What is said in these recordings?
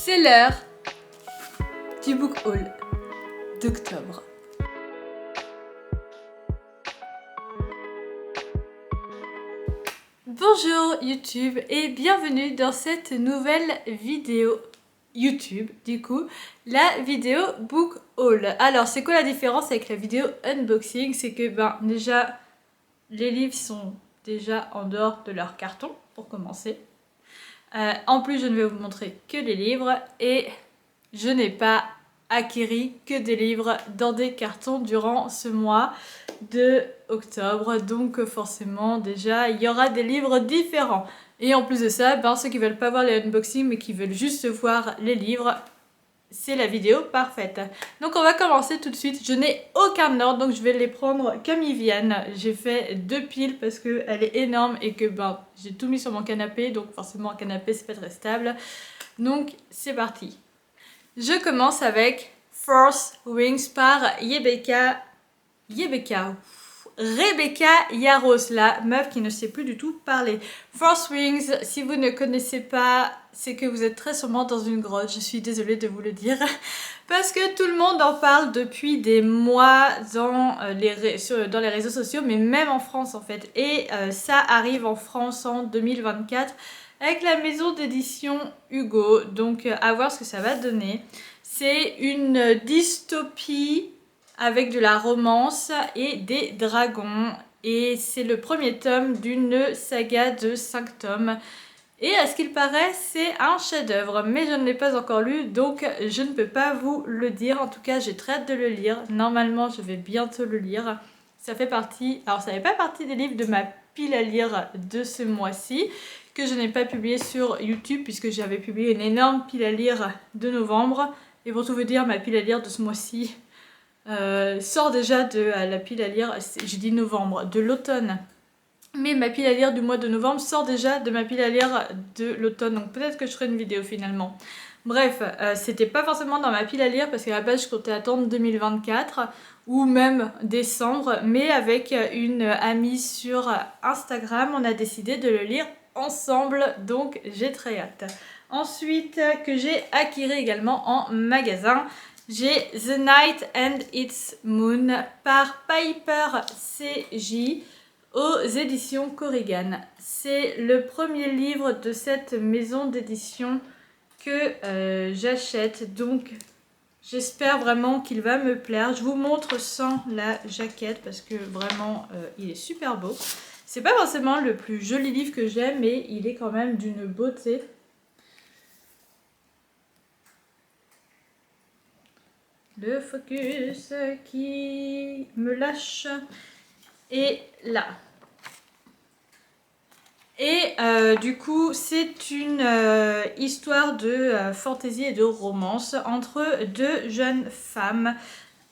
C'est l'heure du book haul d'octobre. Bonjour YouTube et bienvenue dans cette nouvelle vidéo YouTube, du coup, la vidéo book haul. Alors, c'est quoi la différence avec la vidéo unboxing? C'est que, déjà, les livres sont déjà en dehors de leur carton, pour commencer. En plus, je ne vais vous montrer que les livres et je n'ai pas acquis que des livres dans des cartons durant ce mois de octobre. Donc forcément, déjà, il y aura des livres différents. Et en plus de ça, ceux qui veulent pas voir les unboxings mais qui veulent juste voir les livres, c'est la vidéo parfaite. Donc on va commencer tout de suite. Je n'ai aucun ordre, donc je vais les prendre comme ils viennent. J'ai fait 2 piles parce qu'elle est énorme et que j'ai tout mis sur mon canapé. Donc forcément un canapé c'est pas très stable. Donc c'est parti. Je commence avec Fourth Wings par Rebecca Yarros, la meuf qui ne sait plus du tout parler. Fourth Wings, si vous ne connaissez pas, c'est que vous êtes très sûrement dans une grotte. Je suis désolée de vous le dire. Parce que tout le monde en parle depuis des mois dans les réseaux sociaux, mais même en France en fait. Et ça arrive en France en 2024 avec la maison d'édition Hugo. Donc à voir ce que ça va donner. C'est une dystopie avec de la romance et des dragons. Et c'est le premier tome d'une saga de 5 tomes. Et à ce qu'il paraît, c'est un chef-d'œuvre, mais je ne l'ai pas encore lu, donc je ne peux pas vous le dire. En tout cas, j'ai très hâte de le lire. Normalement, je vais bientôt le lire. Ça fait partie... Alors, ça n'est pas partie des livres de ma pile à lire de ce mois-ci, que je n'ai pas publié sur YouTube, puisque j'avais publié une énorme pile à lire de novembre. Et pour tout vous dire, ma pile à lire de ce mois-ci sort déjà de la pile à lire, je dis novembre, de l'automne. Mais ma pile à lire du mois de novembre sort déjà de ma pile à lire de l'automne. Donc peut-être que je ferai une vidéo finalement. Bref, c'était pas forcément dans ma pile à lire parce qu'à la base je comptais attendre 2024 ou même décembre. Mais avec une amie sur Instagram, on a décidé de le lire ensemble. Donc j'ai très hâte. Ensuite, que j'ai acquis également en magasin, j'ai The Night and Its Moon par Piper CJ. Aux éditions Corrigan. C'est le premier livre de cette maison d'édition que j'achète, donc j'espère vraiment qu'il va me plaire. Je vous montre sans la jaquette parce que vraiment il est super beau. C'est pas forcément le plus joli livre que j'aime, mais il est quand même d'une beauté. Le focus qui me lâche. Et là. Et du coup, c'est une histoire de fantaisie et de romance entre deux jeunes femmes.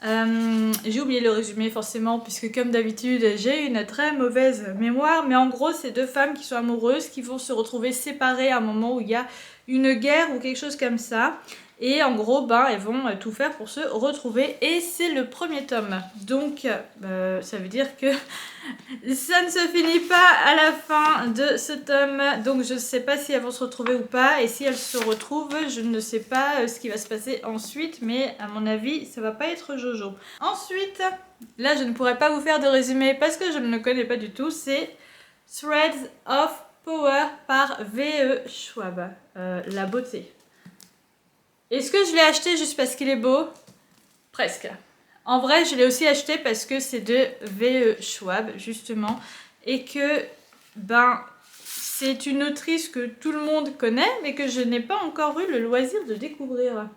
J'ai oublié le résumé forcément, puisque comme d'habitude, j'ai une très mauvaise mémoire. Mais en gros, c'est deux femmes qui sont amoureuses, qui vont se retrouver séparées à un moment où il y a une guerre ou quelque chose comme ça. Et en gros, elles vont tout faire pour se retrouver. Et c'est le premier tome. Donc, ça veut dire que ça ne se finit pas à la fin de ce tome. Donc, je ne sais pas si elles vont se retrouver ou pas. Et si elles se retrouvent, je ne sais pas ce qui va se passer ensuite. Mais à mon avis, ça va pas être Jojo. Ensuite, là, je ne pourrais pas vous faire de résumé parce que je ne le connais pas du tout. C'est Threads of Power par V.E. Schwab. La beauté. Est-ce que je l'ai acheté juste parce qu'il est beau? Presque. En vrai, je l'ai aussi acheté parce que c'est de V.E. Schwab, justement. Et que, c'est une autrice que tout le monde connaît, mais que je n'ai pas encore eu le loisir de découvrir.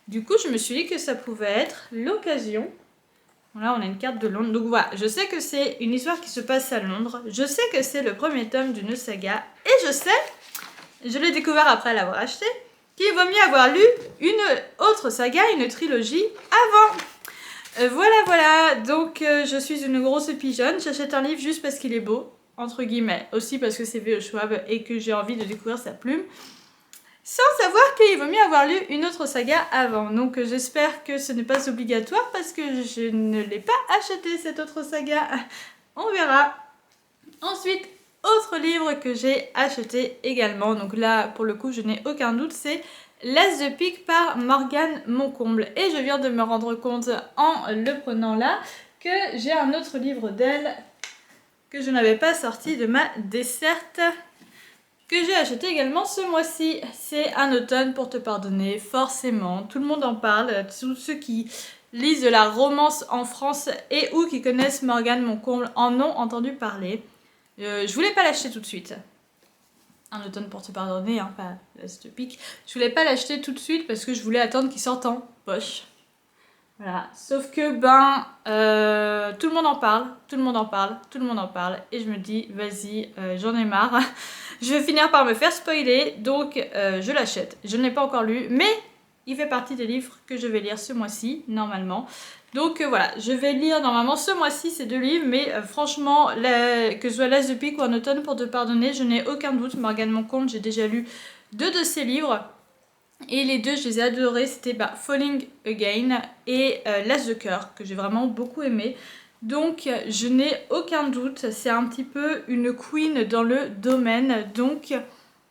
Du coup, je me suis dit que ça pouvait être l'occasion. Là, on a une carte de Londres. Donc voilà, je sais que c'est une histoire qui se passe à Londres. Je sais que c'est le premier tome d'une saga. Et je sais, je l'ai découvert après l'avoir acheté, qu'il vaut mieux avoir lu une autre saga, une trilogie, avant. Voilà. Donc, je suis une grosse pigeonne. J'achète un livre juste parce qu'il est beau, entre guillemets. Aussi parce que c'est V.E. Schwab et que j'ai envie de découvrir sa plume. Sans savoir qu'il vaut mieux avoir lu une autre saga avant. Donc, j'espère que ce n'est pas obligatoire parce que je ne l'ai pas acheté, cette autre saga. On verra. Ensuite, Autre livre que j'ai acheté également, donc là pour le coup je n'ai aucun doute, c'est L'As de pique par Morgane Moncomble. Et je viens de me rendre compte en le prenant là que j'ai un autre livre d'elle que je n'avais pas sorti de ma desserte, que j'ai acheté également ce mois-ci. C'est Un automne pour te pardonner, forcément. Tout le monde en parle, tous ceux qui lisent de la romance en France et ou qui connaissent Morgane Moncomble en ont entendu parler. Je voulais pas l'acheter tout de suite. Un automne pour te pardonner, hein, pas L'As de pique. Je voulais pas l'acheter tout de suite parce que je voulais attendre qu'il sorte en poche. Voilà, sauf que tout le monde en parle, tout le monde en parle, tout le monde en parle, et je me dis vas-y, j'en ai marre, je vais finir par me faire spoiler, donc je l'achète. Je ne l'ai pas encore lu, mais il fait partie des livres que je vais lire ce mois-ci, normalement. Donc voilà, je vais lire normalement ce mois-ci ces 2 livres, mais franchement, que ce soit L'As de pique ou Un automne pour te pardonner, je n'ai aucun doute. Morgane Moncomble, j'ai déjà lu 2 de ses livres. Et les 2, je les ai adorés, c'était Falling Again et L'As de cœur, que j'ai vraiment beaucoup aimé. Donc je n'ai aucun doute, c'est un petit peu une queen dans le domaine, donc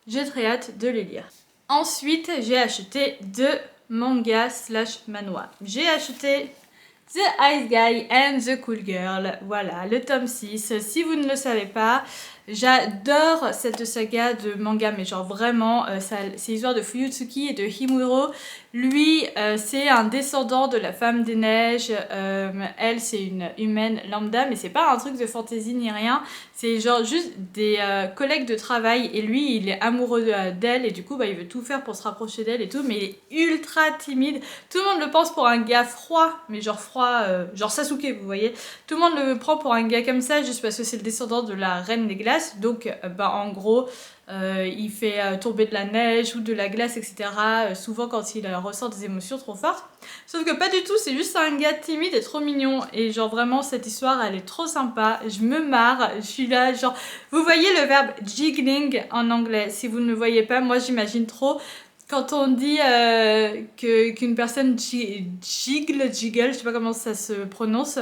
j'ai très hâte de les lire. Ensuite, j'ai acheté 2 mangas / manhwa. J'ai acheté The Ice Guy and the Cool Girl, voilà, le tome 6. Si vous ne le savez pas, j'adore cette saga de manga, mais genre vraiment, c'est l'histoire de Fuyutsuki et de Himuro. Lui, c'est un descendant de la femme des neiges, elle c'est une humaine lambda, mais c'est pas un truc de fantasy ni rien, c'est genre juste des collègues de travail, et lui il est amoureux d'elle, et du coup il veut tout faire pour se rapprocher d'elle et tout, mais il est ultra timide. Tout le monde le pense pour un gars froid, mais genre froid, genre Sasuke, vous voyez. Tout le monde le prend pour un gars comme ça, juste parce que c'est le descendant de la reine des glaces. Donc, en gros, il fait tomber de la neige ou de la glace, etc. Souvent quand il ressent des émotions trop fortes. Sauf que pas du tout, c'est juste un gars timide et trop mignon. Et genre vraiment, cette histoire, elle est trop sympa. Je me marre, je suis là, genre... Vous voyez le verbe jiggling en anglais. Si vous ne le voyez pas, moi j'imagine trop... Quand on dit qu'une personne jiggle, je sais pas comment ça se prononce,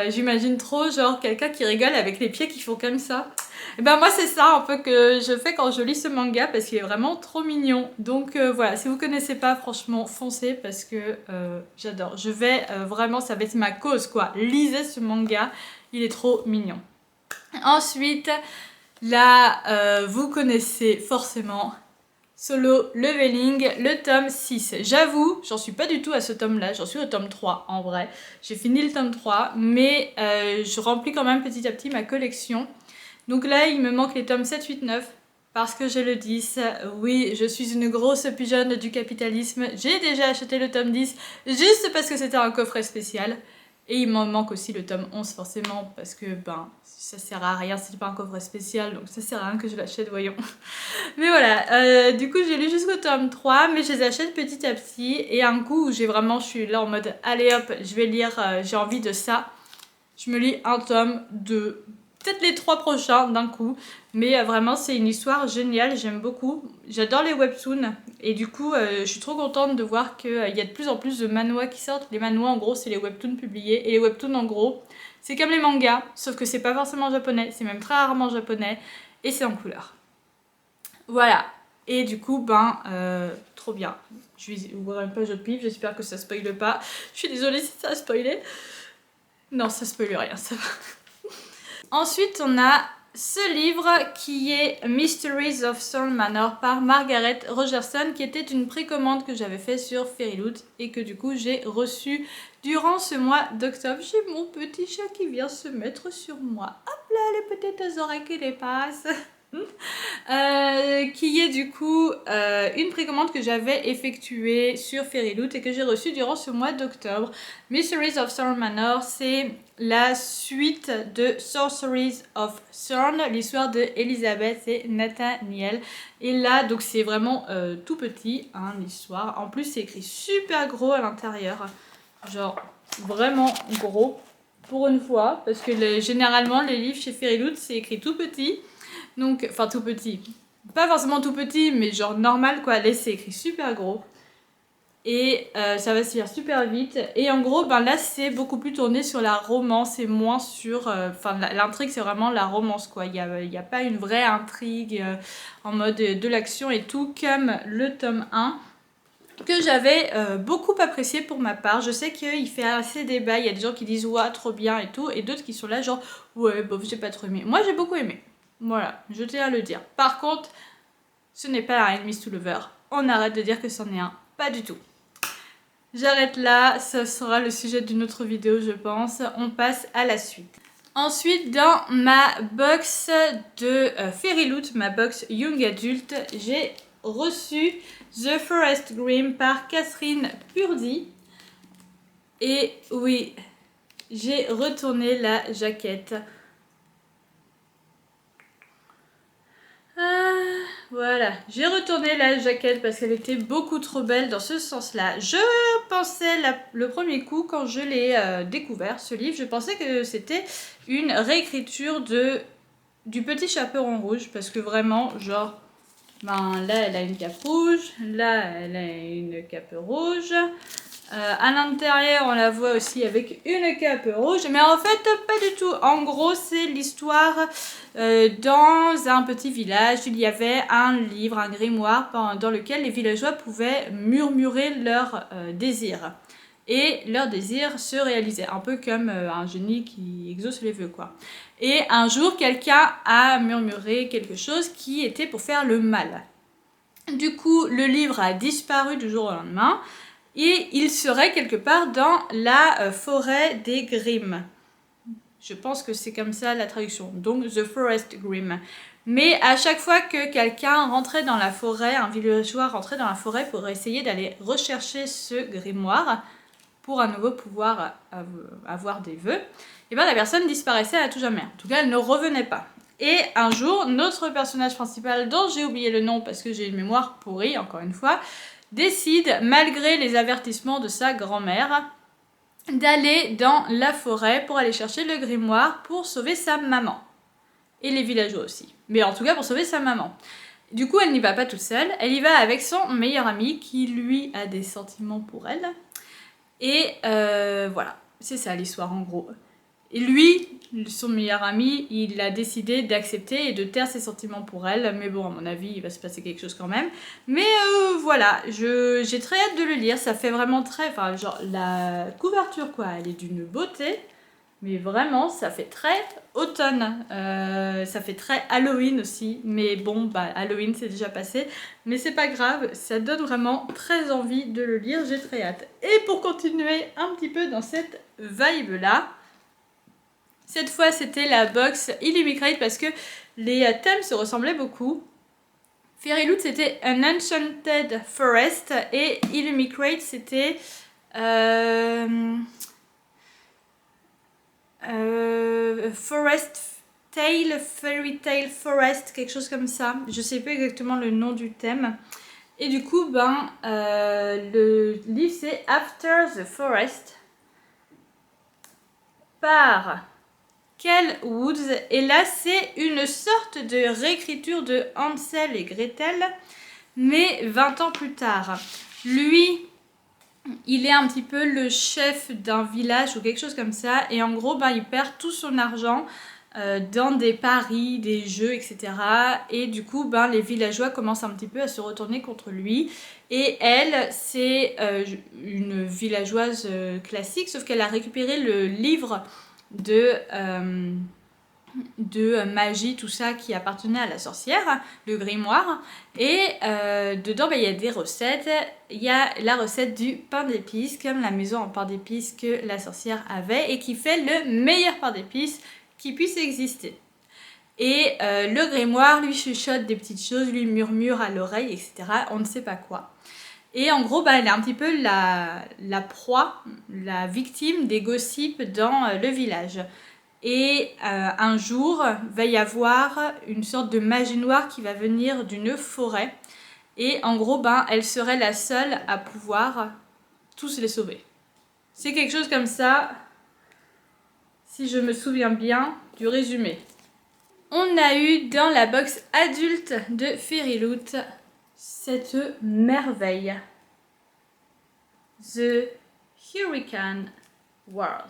j'imagine trop genre quelqu'un qui rigole avec les pieds qui font comme ça. Et ben moi c'est ça un peu que je fais quand je lis ce manga parce qu'il est vraiment trop mignon. Donc voilà, si vous connaissez pas, franchement foncez parce que j'adore. Je vais vraiment, ça va être ma cause quoi. Lisez ce manga, il est trop mignon. Ensuite, là vous connaissez forcément Solo Leveling, le tome 6. J'avoue, j'en suis pas du tout à ce tome-là, j'en suis au tome 3 en vrai. J'ai fini le tome 3, mais je remplis quand même petit à petit ma collection. Donc là, il me manque les tomes 7, 8, 9, parce que je le dis, oui, je suis une grosse pigeonne du capitalisme. J'ai déjà acheté le tome 10, juste parce que c'était un coffret spécial. Et il m'en manque aussi le tome 11 forcément, parce que ça sert à rien, c'est pas un coffret spécial, donc ça sert à rien que je l'achète, voyons. Mais voilà, du coup j'ai lu jusqu'au tome 3, mais je les achète petit à petit, et un coup où je suis là en mode allez hop, je vais lire, j'ai envie de ça, je me lis un tome, deux, peut-être les 3 prochains d'un coup, mais vraiment c'est une histoire géniale, j'aime beaucoup, j'adore les webtoons, et du coup je suis trop contente de voir qu'il y a de plus en plus de manhwas qui sortent. Les manhwas en gros c'est les webtoons publiés, et les webtoons en gros c'est comme les mangas, sauf que c'est pas forcément japonais, c'est même très rarement japonais, et c'est en couleur. Voilà, et du coup trop bien. Je vais ouvrir une page de pif, j'espère que ça spoile pas, je suis désolée si ça a spoilé. Non, ça spoile rien, ça va. Ensuite, on a ce livre qui est Mysteries of Thorn Manor par Margaret Rogerson, qui était une précommande que j'avais fait sur Fairyloot et que du coup j'ai reçu durant ce mois d'octobre. J'ai mon petit chat qui vient se mettre sur moi. Hop là, les petites oreilles qui dépassent. Qui est du coup une précommande que j'avais effectuée sur Fairyloot et que j'ai reçue durant ce mois d'octobre. Mysteries of Thorn Manor, c'est la suite de Sorceries of Thorn, l'histoire de Elizabeth et Nathaniel. Et là, donc c'est vraiment tout petit, hein, l'histoire. En plus, c'est écrit super gros à l'intérieur, genre vraiment gros pour une fois, parce que généralement les livres chez Fairyloot c'est écrit tout petit. Donc, enfin tout petit, pas forcément tout petit, mais genre normal quoi, là c'est écrit super gros. Et ça va se faire super vite. Et en gros, ben là, c'est beaucoup plus tourné sur la romance et moins sur... Enfin, l'intrigue, c'est vraiment la romance, quoi. Il y a pas une vraie intrigue en mode de l'action et tout, comme le tome 1, que j'avais beaucoup apprécié pour ma part. Je sais qu'il fait assez débat. Il y a des gens qui disent « Ouah, trop bien » et tout. Et d'autres qui sont là genre « Ouais, bof, j'ai pas trop aimé. » Moi, j'ai beaucoup aimé. Voilà, je tiens à le dire. Par contre, ce n'est pas un enemies to lover. On arrête de dire que c'en est un. Pas du tout. J'arrête là, ça sera le sujet d'une autre vidéo je pense. On passe à la suite. Ensuite, dans ma box de Fairy Loot, ma box Young Adult, j'ai reçu The Forest Grimm par Catherine Purdy. Et oui, j'ai retourné la jaquette. Voilà, j'ai retourné la jaquette parce qu'elle était beaucoup trop belle dans ce sens-là. Je pensais, le premier coup, quand je l'ai découvert, ce livre, je pensais que c'était une réécriture du Petit Chaperon Rouge. Parce que vraiment, genre, ben, là, elle a une cape rouge, là, elle a une cape rouge. À l'intérieur, on la voit aussi avec une cape rouge, mais en fait, pas du tout. En gros, c'est l'histoire dans un petit village. Il y avait un livre, un grimoire, dans lequel les villageois pouvaient murmurer leurs désirs. Et leurs désirs se réalisaient, un peu comme un génie qui exauce les vœux, quoi. Et un jour, quelqu'un a murmuré quelque chose qui était pour faire le mal. Du coup, le livre a disparu du jour au lendemain. Et il serait quelque part dans la forêt des Grimm. Je pense que c'est comme ça la traduction. Donc, The Forest Grimm. Mais à chaque fois que quelqu'un rentrait dans la forêt, un villageois rentrait dans la forêt pour essayer d'aller rechercher ce grimoire, pour à nouveau pouvoir avoir des vœux, et bien la personne disparaissait à tout jamais. En tout cas, elle ne revenait pas. Et un jour, notre personnage principal, dont j'ai oublié le nom parce que j'ai une mémoire pourrie, encore une fois, décide, malgré les avertissements de sa grand-mère, d'aller dans la forêt pour aller chercher le grimoire pour sauver sa maman. Et les villageois aussi. Mais en tout cas pour sauver sa maman. Du coup, elle n'y va pas toute seule, elle y va avec son meilleur ami qui, lui, a des sentiments pour elle. Et voilà, c'est ça l'histoire en gros. Et lui, son meilleur ami, il a décidé d'accepter et de taire ses sentiments pour elle. Mais bon, à mon avis, il va se passer quelque chose quand même. Mais voilà, j'ai très hâte de le lire. Ça fait vraiment très... Enfin, genre, la couverture, quoi, elle est d'une beauté. Mais vraiment, ça fait très automne. Ça fait très Halloween aussi. Mais bon, bah, Halloween, c'est déjà passé. Mais c'est pas grave, ça donne vraiment très envie de le lire. J'ai très hâte. Et pour continuer un petit peu dans cette vibe-là, cette fois, c'était la box Illuminate parce que les thèmes se ressemblaient beaucoup. Fairy Loot, c'était An Enchanted Forest et Illuminate, c'était Forest Tale, Fairy Tale Forest, quelque chose comme ça. Je sais pas exactement le nom du thème. Et du coup, le livre, c'est After the Forest par Kel Woods, et là c'est une sorte de réécriture de Hansel et Gretel, mais 20 ans plus tard. Lui, il est un petit peu le chef d'un village ou quelque chose comme ça, et en gros, il perd tout son argent dans des paris, des jeux, etc. Et du coup, les villageois commencent un petit peu à se retourner contre lui. Et elle, c'est une villageoise classique, sauf qu'elle a récupéré le livre de magie, tout ça, qui appartenait à la sorcière, le grimoire. Et dedans, il y a des recettes. Il y a la recette du pain d'épices, comme la maison en pain d'épices que la sorcière avait, et qui fait le meilleur pain d'épices qui puisse exister. Et le grimoire lui chuchote des petites choses, lui murmure à l'oreille, etc. On ne sait pas quoi. Et en gros, elle est un petit peu la proie, la victime des gossips dans le village. Et un jour, va y avoir une sorte de magie noire qui va venir d'une forêt. Et en gros, elle serait la seule à pouvoir tous les sauver. C'est quelque chose comme ça, si je me souviens bien du résumé. On a eu dans la box adulte de Fairy Loot cette merveille. The Hurricane Wars.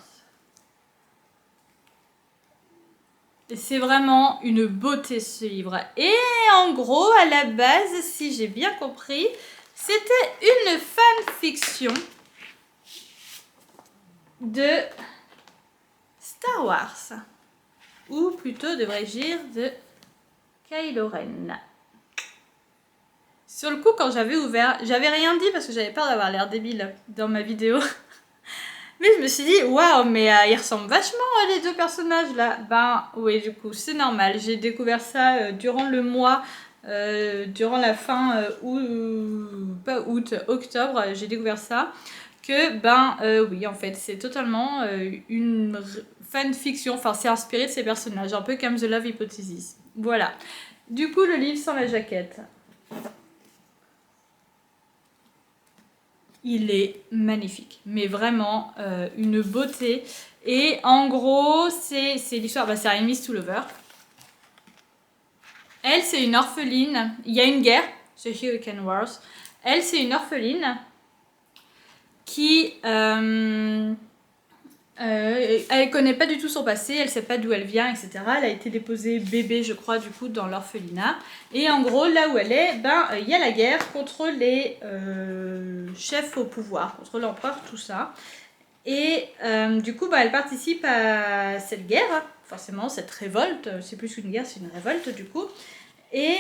Et c'est vraiment une beauté ce livre. Et en gros, à la base, si j'ai bien compris, c'était une fanfiction de Star Wars. Ou plutôt, devrais-je dire, de Kylo Ren. Sur le coup, quand j'avais ouvert, j'avais rien dit parce que j'avais peur d'avoir l'air débile dans ma vidéo. Mais je me suis dit, waouh, mais ils ressemblent vachement les deux personnages là. Ben oui, du coup, c'est normal. J'ai découvert ça durant le mois, durant la fin pas août, octobre, j'ai découvert ça. Que oui, en fait, c'est totalement une fanfiction. Enfin, c'est inspiré de ces personnages, un peu comme The Love Hypothesis. Voilà. Du coup, le livre sans la jaquette. Il est magnifique, mais vraiment une beauté. Et en gros, c'est l'histoire, c'est Enemies to Lover. Elle, c'est une orpheline. Il y a une guerre, The Hurricane Wars. Elle, c'est une orpheline qui... elle connaît pas du tout son passé, elle sait pas d'où elle vient, etc. Elle a été déposée bébé, je crois, du coup, dans l'orphelinat. Et en gros, là où elle est, il y a la guerre contre les chefs au pouvoir, contre l'empereur, tout ça. Et du coup, elle participe à cette guerre, forcément, cette révolte. C'est plus qu'une guerre, c'est une révolte, du coup. Et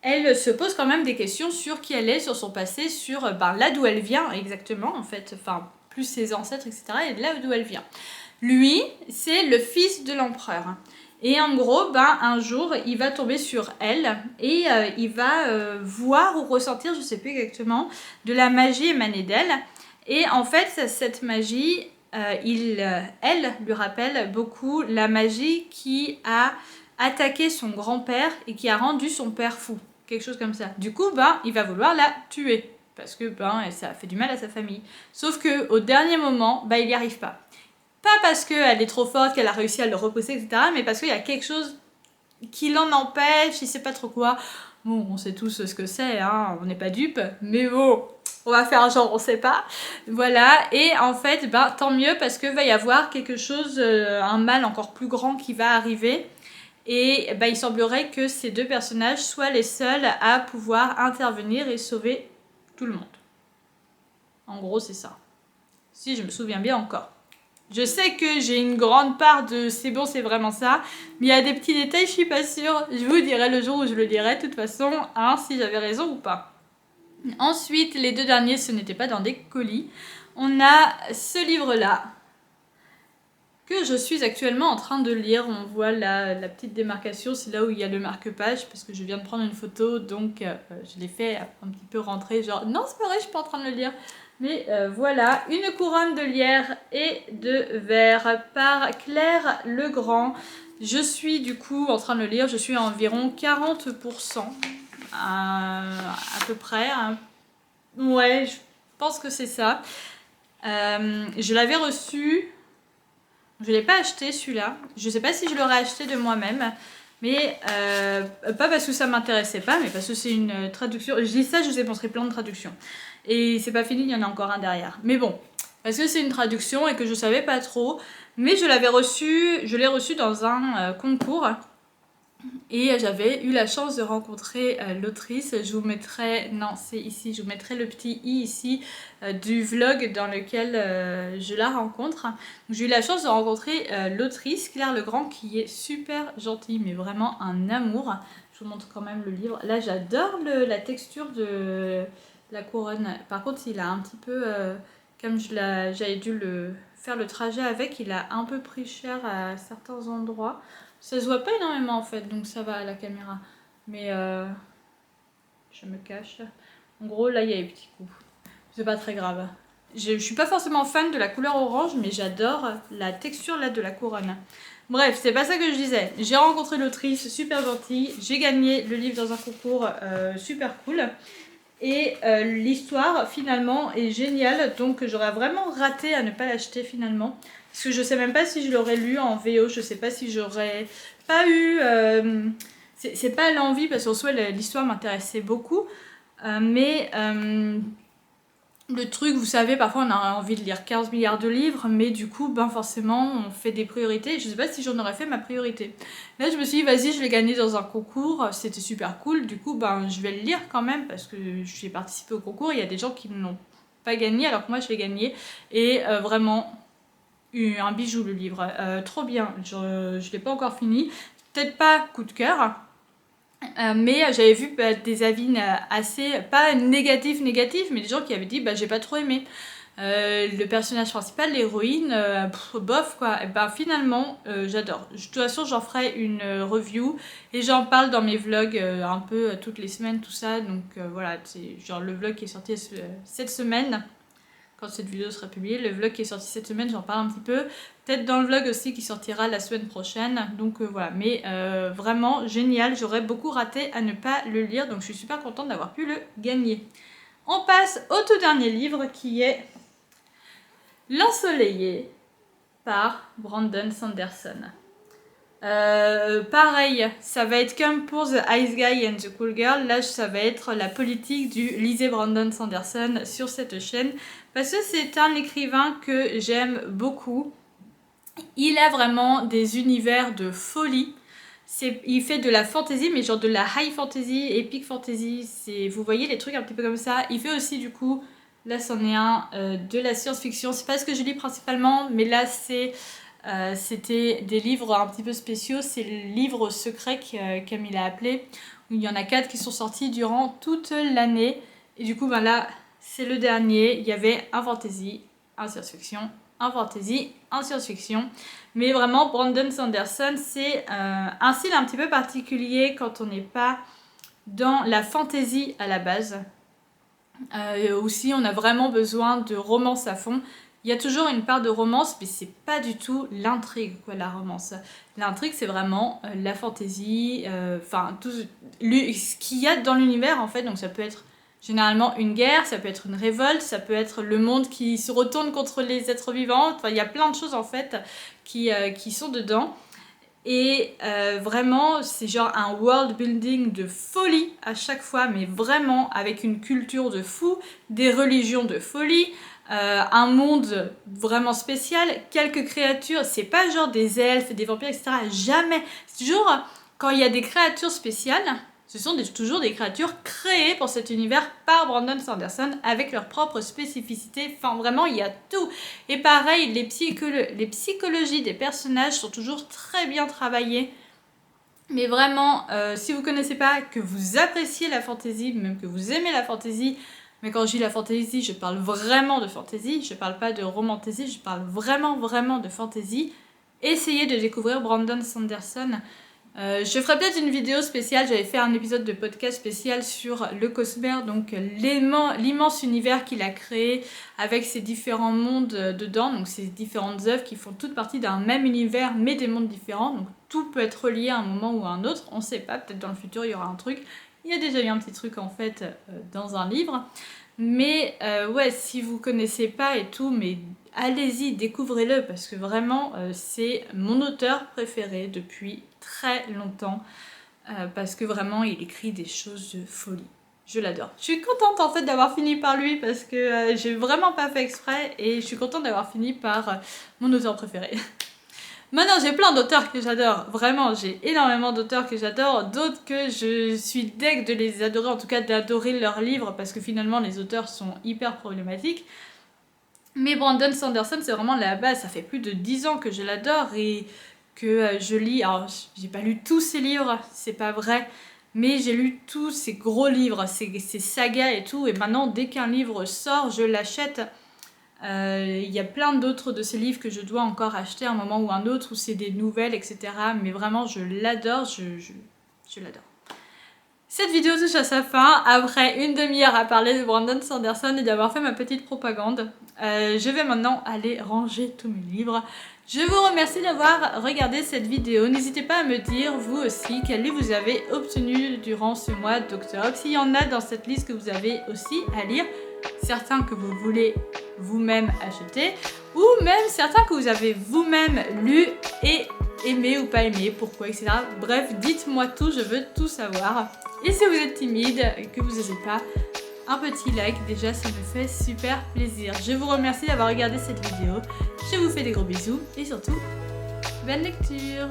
elle se pose quand même des questions sur qui elle est, sur son passé, sur là d'où elle vient exactement, en fait, enfin, plus ses ancêtres, etc., et là d'où elle vient. Lui, c'est le fils de l'empereur. Et en gros, un jour, il va tomber sur elle et il va voir ou ressentir, je sais plus exactement, de la magie émanée d'elle. Et en fait, cette magie, elle lui rappelle beaucoup la magie qui a attaqué son grand-père et qui a rendu son père fou. Quelque chose comme ça. Du coup, il va vouloir la tuer. Parce que ça fait du mal à sa famille. Sauf qu'au dernier moment, il n'y arrive pas. Pas parce qu'elle est trop forte, qu'elle a réussi à le repousser, etc. Mais parce qu'il y a quelque chose qui l'en empêche, il sait pas trop quoi. Bon, on sait tous ce que c'est, hein, on n'est pas dupes. Mais bon, on va faire genre on sait pas. Voilà, et en fait, tant mieux parce qu'il va y avoir quelque chose, un mal encore plus grand qui va arriver. Et il semblerait que ces deux personnages soient les seuls à pouvoir intervenir et sauver tout le monde. En gros, c'est ça. Si je me souviens bien encore. Je sais que j'ai une grande part de c'est bon, c'est vraiment ça, mais il y a des petits détails, je suis pas sûre. Je vous dirai le jour où je le dirai, de toute façon, si j'avais raison ou pas. Ensuite, les deux derniers, ce n'était pas dans des colis. On a ce livre-là, que je suis actuellement en train de lire. On voit la petite démarcation, c'est là où il y a le marque-page, parce que je viens de prendre une photo, donc je l'ai fait un petit peu rentrer, genre non c'est pas vrai, je suis pas en train de le lire. Mais voilà, Une couronne de lierre et de verre par Claire Legrand. Je suis du coup en train de le lire, je suis à environ 40%, à peu près. Ouais, je pense que c'est ça. Je l'avais reçu... Je ne l'ai pas acheté celui-là. Je ne sais pas si je l'aurais acheté de moi-même. Mais pas parce que ça ne m'intéressait pas, mais parce que c'est une traduction. Je dis ça, je vous ai montré plein de traductions. Et c'est pas fini, il y en a encore un derrière. Mais bon, parce que c'est une traduction et que je ne savais pas trop. Mais je l'ai reçu dans un concours. Et j'avais eu la chance de rencontrer l'autrice. Je vous mettrai, non c'est ici, je vous mettrai le petit i ici du vlog dans lequel je la rencontre. J'ai eu la chance de rencontrer l'autrice Claire Legrand qui est super gentille, mais vraiment un amour. Je vous montre quand même le livre. Là j'adore la texture de la couronne. Par contre il a un petit peu, comme j'avais dû faire le trajet avec, il a un peu pris cher à certains endroits. Ça se voit pas énormément en fait, donc ça va à la caméra. Mais je me cache. En gros, là, il y a les petits coups. C'est pas très grave. Je suis pas forcément fan de la couleur orange, mais j'adore la texture là de la couronne. Bref, c'est pas ça que je disais. J'ai rencontré l'autrice, super gentille. J'ai gagné le livre dans un concours super cool. Et l'histoire, finalement, est géniale. Donc, j'aurais vraiment raté à ne pas l'acheter finalement. Parce que je sais même pas si je l'aurais lu en VO. Je sais pas si j'aurais pas eu... c'est pas l'envie, parce qu'en soi, l'histoire m'intéressait beaucoup. Le truc, vous savez, parfois on a envie de lire 15 milliards de livres, mais du coup, forcément, on fait des priorités. Je sais pas si j'en aurais fait ma priorité. Là, je me suis dit, vas-y, je vais gagner dans un concours, c'était super cool. Du coup, je vais le lire quand même, parce que j'ai participé au concours. Il y a des gens qui ne l'ont pas gagné, alors que moi, je l'ai gagné. Et vraiment, un bijou le livre. Trop bien. Je ne l'ai pas encore fini. Peut-être pas coup de cœur. Mais j'avais vu des avis assez, pas négatifs, mais des gens qui avaient dit j'ai pas trop aimé. Le personnage principal, l'héroïne, bof quoi. Et finalement, j'adore. De toute façon, j'en ferai une review et j'en parle dans mes vlogs un peu toutes les semaines, tout ça. Donc voilà, c'est genre le vlog qui est sorti cette semaine. Quand cette vidéo sera publiée, le vlog qui est sorti cette semaine, j'en parle un petit peu. Peut-être dans le vlog aussi qui sortira la semaine prochaine. Donc voilà, mais vraiment génial. J'aurais beaucoup raté à ne pas le lire. Donc je suis super contente d'avoir pu le gagner. On passe au tout dernier livre qui est L'Ensoleillé par Brandon Sanderson. Pareil, ça va être comme pour The Ice Guy and the Cool Girl. Là, ça va être la politique du lisez Brandon Sanderson sur cette chaîne. Parce que c'est un écrivain que j'aime beaucoup. Il a vraiment des univers de folie. Il fait de la fantasy, mais genre de la high fantasy, epic fantasy. Vous voyez les trucs un petit peu comme ça. Il fait aussi du coup, là c'en est un, de la science-fiction. C'est pas ce que je lis principalement, mais là c'était des livres un petit peu spéciaux. C'est le livre secret comme il a appelé. Où il y en a 4 qui sont sortis durant toute l'année. Et du coup, là, c'est le dernier. Il y avait un fantasy, un science-fiction, un fantasy, un science-fiction. Mais vraiment, Brandon Sanderson, c'est un style un petit peu particulier quand on n'est pas dans la fantasy à la base. Aussi, on a vraiment besoin de romance à fond. Il y a toujours une part de romance, mais c'est pas du tout l'intrigue, quoi, la romance. L'intrigue, c'est vraiment la fantaisie, tout ce qu'il y a dans l'univers, en fait. Donc ça peut être généralement une guerre, ça peut être une révolte, ça peut être le monde qui se retourne contre les êtres vivants. Enfin, il y a plein de choses, en fait, qui sont dedans. Et vraiment, c'est genre un world building de folie à chaque fois, mais vraiment avec une culture de fou, des religions de folie, un monde vraiment spécial, quelques créatures, c'est pas genre des elfes, des vampires, etc. Jamais. C'est toujours, quand il y a des créatures spéciales, ce sont toujours des créatures créées pour cet univers par Brandon Sanderson avec leurs propres spécificités. Enfin, vraiment, il y a tout. Et pareil, les psychologies des personnages sont toujours très bien travaillées. Mais vraiment, si vous ne connaissez pas, que vous appréciez la fantasy, même que vous aimez la fantasy, mais quand je dis la fantasy, je parle vraiment de fantasy, je parle pas de romantasy, je parle vraiment de fantasy. Essayez de découvrir Brandon Sanderson. Je ferai peut-être une vidéo spéciale, j'avais fait un épisode de podcast spécial sur le Cosmere, donc l'immense univers qu'il a créé avec ses différents mondes dedans, donc ces différentes œuvres qui font toutes partie d'un même univers mais des mondes différents, donc tout peut être relié à un moment ou à un autre, on ne sait pas, peut-être dans le futur il y aura un truc, il y a déjà eu un petit truc en fait dans un livre, mais ouais, si vous connaissez pas et tout, mais allez-y, découvrez-le parce que vraiment c'est mon auteur préféré depuis très longtemps parce que vraiment il écrit des choses de folie. Je l'adore. Je suis contente en fait d'avoir fini par lui parce que j'ai vraiment pas fait exprès et je suis contente d'avoir fini par mon auteur préféré. Maintenant j'ai plein d'auteurs que j'adore, vraiment j'ai énormément d'auteurs que j'adore, d'autres que je suis deg de les adorer, en tout cas d'adorer leurs livres parce que finalement les auteurs sont hyper problématiques. Mais Brandon Sanderson, c'est vraiment la base. Ça fait plus de 10 ans que je l'adore et que je lis. Alors, j'ai pas lu tous ses livres, c'est pas vrai. Mais j'ai lu tous ses gros livres, ses sagas et tout. Et maintenant, dès qu'un livre sort, je l'achète. Il y a plein d'autres de ces livres que je dois encore acheter à un moment ou un autre, où c'est des nouvelles, etc. Mais vraiment, je l'adore, je l'adore. Cette vidéo touche à sa fin, après une demi-heure à parler de Brandon Sanderson et d'avoir fait ma petite propagande. Je vais maintenant aller ranger tous mes livres. Je vous remercie d'avoir regardé cette vidéo. N'hésitez pas à me dire, vous aussi, quel livre vous avez obtenu durant ce mois d'octobre. S'il y en a dans cette liste que vous avez aussi à lire, certains que vous voulez vous-même acheter, ou même certains que vous avez vous-même lus et aimé ou pas aimé, pourquoi, etc. Bref, dites-moi tout, je veux tout savoir. Et si vous êtes timide et que vous n'osez pas, un petit like, déjà ça me fait super plaisir. Je vous remercie d'avoir regardé cette vidéo, je vous fais des gros bisous et surtout, belle lecture!